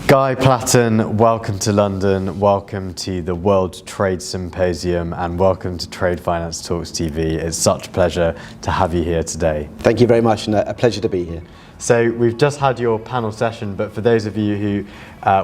Guy Platten, welcome to London, welcome to the World Trade Symposium and welcome to Trade Finance Talks TV. It's such a pleasure to have you here today. Thank you very much, and a pleasure to be here. So we've just had your panel session, but for those of you who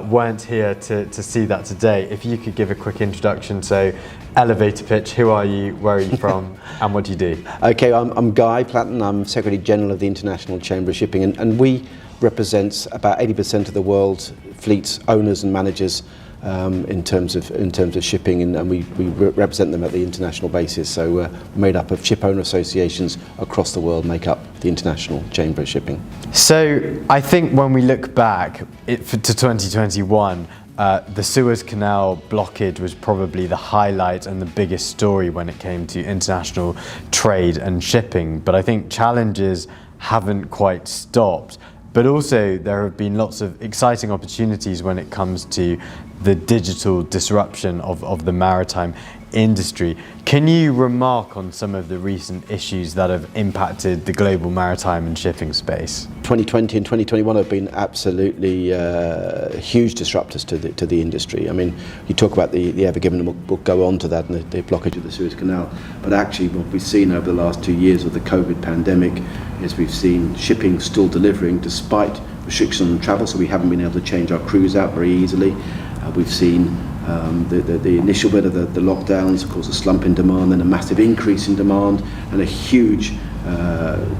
weren't here to see that today, if you could give a quick introduction. So elevator pitch, who are you, where are you from and what do you do? Okay, I'm Guy Platten, I'm Secretary General of the International Chamber of Shipping, and we represent about 80% of the world's fleet owners and managers in terms of shipping, and we represent them at the international basis. So we're made up of ship owner associations across the world make up the International Chamber of Shipping. So I think when we look back to 2021, the Suez Canal blockage was probably the highlight and the biggest story when it came to international trade and shipping. But I think challenges haven't quite stopped. But also there have been lots of exciting opportunities when it comes to the digital disruption of the maritime industry. Can you remark on some of the recent issues that have impacted the global maritime and shipping space? 2020 and 2021 have been absolutely huge disruptors to the industry. I mean, you talk about the Ever Given, and we'll go on to that, and the blockage of the Suez Canal. But actually what we've seen over the last 2 years of the COVID pandemic is we've seen shipping still delivering despite restrictions on travel, so we haven't been able to change our crews out very easily. We've seen the initial bit of the lockdowns, of course, a slump in demand, then a massive increase in demand, and a huge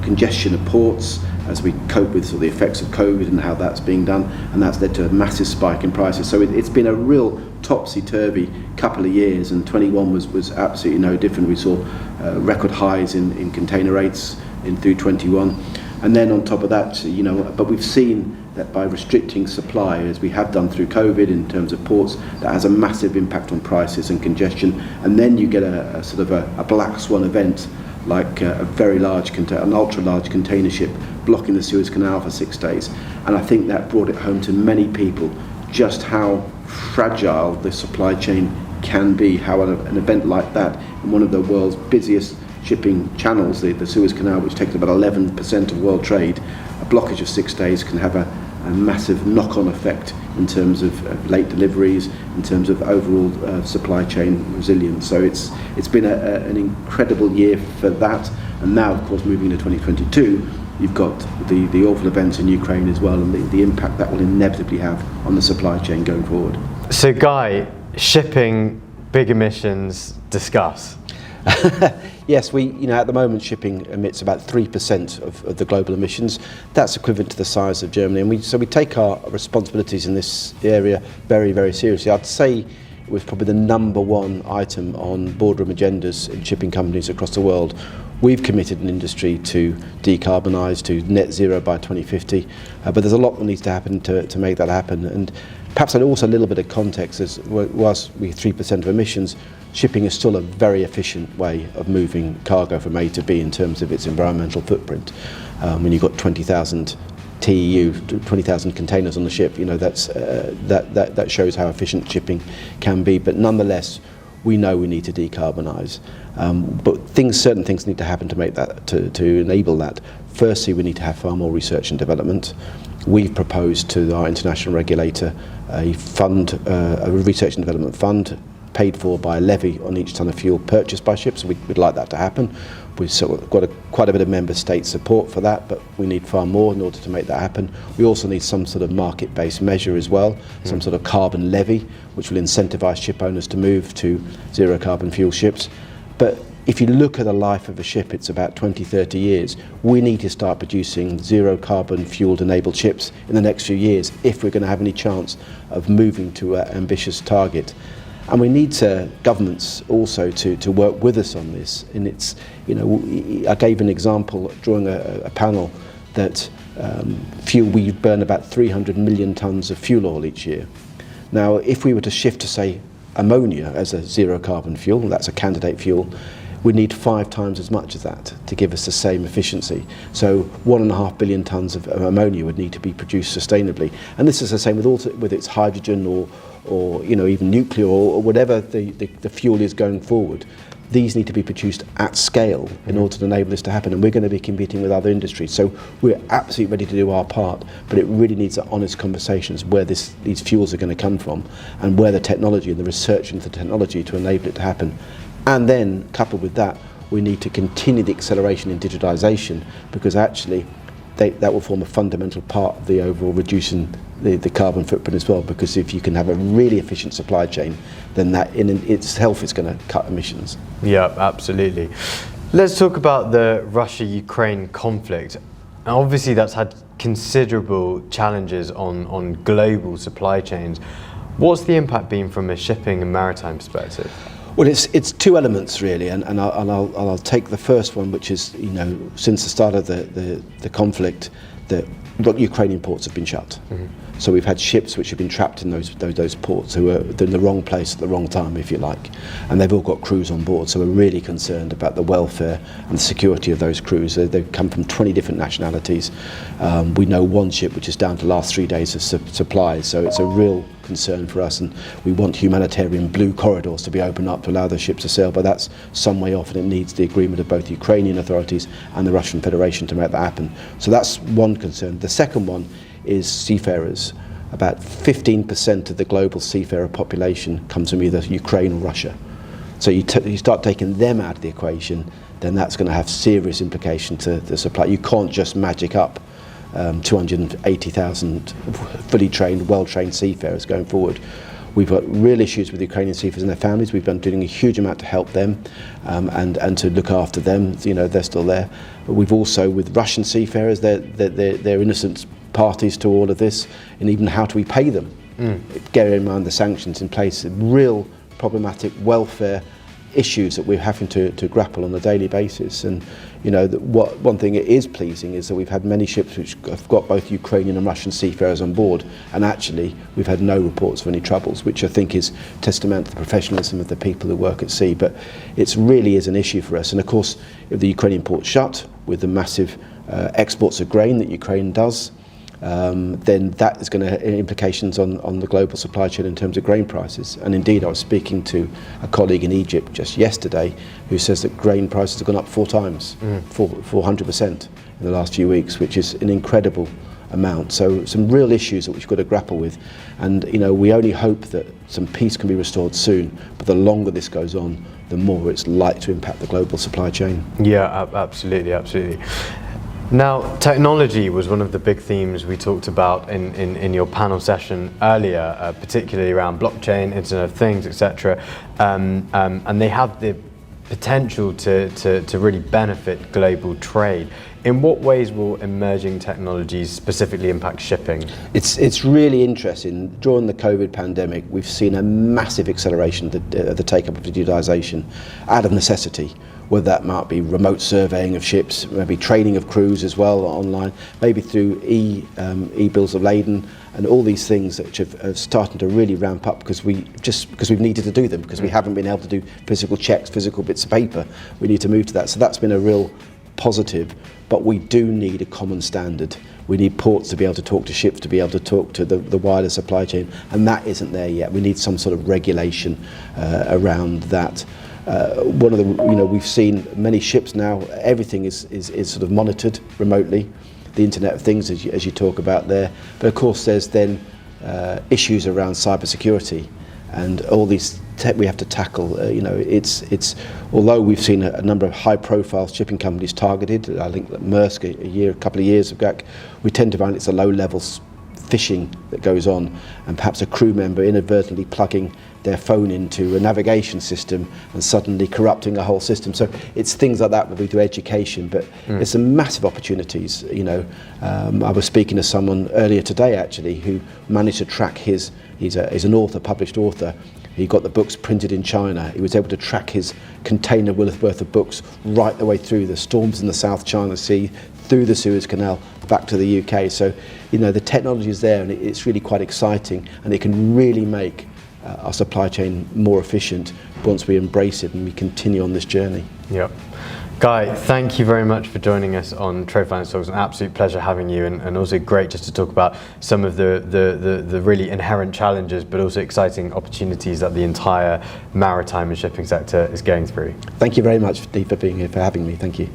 congestion of ports as we cope with sort of the effects of COVID and how that's being done, and that's led to a massive spike in prices. So it's been a real topsy-turvy couple of years, and 21 was absolutely no different. We saw record highs in container rates through 21, and then on top of that, but we've seen that by restricting supply, as we have done through COVID in terms of ports, that has a massive impact on prices and congestion. And then you get a sort of a black swan event, like a very large, an ultra large container ship blocking the Suez Canal for 6 days. And I think that brought it home to many people just how fragile the supply chain can be, how an event like that in one of the world's busiest shipping channels, the Suez Canal, which takes about 11% of world trade, a blockage of 6 days can have a massive knock-on effect in terms of late deliveries, in terms of overall supply chain resilience. So it's been an incredible year for that. And now, of course, moving into 2022, you've got the awful events in Ukraine as well, and the impact that will inevitably have on the supply chain going forward. So Guy, shipping, big emissions, discuss. Yes, at the moment shipping emits about 3% of the global emissions. That's equivalent to the size of Germany, and we take our responsibilities in this area very, very seriously. I'd say it was probably the #1 item on boardroom agendas in shipping companies across the world. We've committed an industry to decarbonise to net zero by 2050, but there's a lot that needs to happen to make that happen. And perhaps also a little bit of context, as whilst we 3% of emissions, shipping is still a very efficient way of moving cargo from A to B in terms of its environmental footprint. When you've got 20,000 TEU, 20,000 containers on the ship, that shows how efficient shipping can be. But nonetheless, we know we need to decarbonise. But certain things need to happen to make that, to enable that. Firstly, we need to have far more research and development. We've proposed to our international regulator a research and development fund paid for by a levy on each tonne of fuel purchased by ships. We'd like that to happen. We've sort of got quite a bit of member state support for that, but we need far more in order to make that happen. We also need some sort of market-based measure as well, some sort of carbon levy, which will incentivise ship owners to move to zero carbon fuel ships. But if you look at the life of a ship, it's about 20, 30 years. We need to start producing zero carbon fueled enabled ships in the next few years if we're going to have any chance of moving to an ambitious target. And we need governments also to work with us on this. And I gave an example during a panel that we burn about 300 million tonnes of fuel oil each year. Now, if we were to shift to, say, ammonia as a zero carbon fuel, that's a candidate fuel, we need 5 times as much as that to give us the same efficiency. So 1.5 billion tonnes of ammonia would need to be produced sustainably. And this is the same with its hydrogen or even nuclear or whatever the fuel is going forward. these need to be produced at scale in order to enable this to happen, and we're going to be competing with other industries. So we're absolutely ready to do our part, but it really needs honest conversations where these fuels are going to come from, and where the technology and the research into the technology to enable it to happen. And then, coupled with that, we need to continue the acceleration in digitalisation, because actually that will form a fundamental part of the overall reducing the carbon footprint as well, because if you can have a really efficient supply chain, then that in itself is going to cut emissions. Yeah, absolutely. Let's talk about the Russia-Ukraine conflict. Now, obviously that's had considerable challenges on global supply chains. What's the impact been from a shipping and maritime perspective? Well, it's two elements really, and I'll take the first one, which is, since the start of the conflict, the Ukrainian ports have been shut. Mm-hmm. So we've had ships which have been trapped in those ports who are in the wrong place at the wrong time, if you like, and they've all got crews on board. So we're really concerned about the welfare and the security of those crews. They've come from 20 different nationalities. We know one ship which is down to the last 3 days of supplies, so it's a real concern for us, and we want humanitarian blue corridors to be opened up to allow the ships to sail, but that's some way off, and it needs the agreement of both Ukrainian authorities and the Russian Federation to make that happen. So that's one concern. The second one is seafarers. About 15% of the global seafarer population comes from either Ukraine or Russia. So you start taking them out of the equation, then that's going to have serious implications to the supply. You can't just magic up 280,000 fully trained, well-trained seafarers going forward. We've got real issues with Ukrainian seafarers and their families. We've been doing a huge amount to help them and to look after them. They're still there. But we've also, with Russian seafarers, they're innocent parties to all of this, and even how do we pay them? Bearing in mind the sanctions in place, real problematic welfare issues that we're having to grapple on a daily basis. And one thing it is pleasing is that we've had many ships which have got both Ukrainian and Russian seafarers on board, and actually we've had no reports of any troubles, which I think is testament to the professionalism of the people who work at sea. But it really is an issue for us, and of course if the Ukrainian ports shut with the massive exports of grain that Ukraine does, then that is going to have implications on the global supply chain in terms of grain prices. And indeed, I was speaking to a colleague in Egypt just yesterday who says that grain prices have gone up 4 times, 400% in the last few weeks, which is an incredible amount. So some real issues that we've got to grapple with. And we only hope that some peace can be restored soon, but the longer this goes on, the more it's likely to impact the global supply chain. Yeah, absolutely. Now, technology was one of the big themes we talked about in your panel session earlier, particularly around blockchain, Internet of Things, etc. And they have the potential to really benefit global trade. In what ways will emerging technologies specifically impact shipping? It's really interesting. During the COVID pandemic, we've seen a massive acceleration of the take-up of digitalisation out of necessity. Whether that might be remote surveying of ships, maybe training of crews as well online, maybe through e-bills of lading, and all these things that have started to really ramp up because we've needed to do them, because we haven't been able to do physical checks, physical bits of paper. We need to move to that. So that's been a real positive, but we do need a common standard. We need ports to be able to talk to ships, to be able to talk to the wider supply chain, and that isn't there yet. We need some sort of regulation around that. One of the, we've seen many ships now, everything is sort of monitored remotely, the Internet of Things as you talk about there. But of course there's then issues around cybersecurity and all these we have to tackle. It's although we've seen a number of high-profile shipping companies targeted, I think Maersk a couple of years ago, we tend to find it's a low-level phishing that goes on, and perhaps a crew member inadvertently plugging their phone into a navigation system and suddenly corrupting a whole system. So it's things like that that we do education, but there's some massive opportunities. I was speaking to someone earlier today actually who managed to track he's an author, published author. He got the books printed in China. He was able to track his container worth of books right the way through the storms in the South China Sea, through the Suez Canal, back to the UK. So, the technology is there, and it's really quite exciting, and it can really make our supply chain more efficient, once we embrace it and we continue on this journey. Yep. Guy, thank you very much for joining us on Trade Finance Talks. An absolute pleasure having you, and also great just to talk about some of the really inherent challenges, but also exciting opportunities that the entire maritime and shipping sector is going through. Thank you very much, Dee, for being here, for having me. Thank you.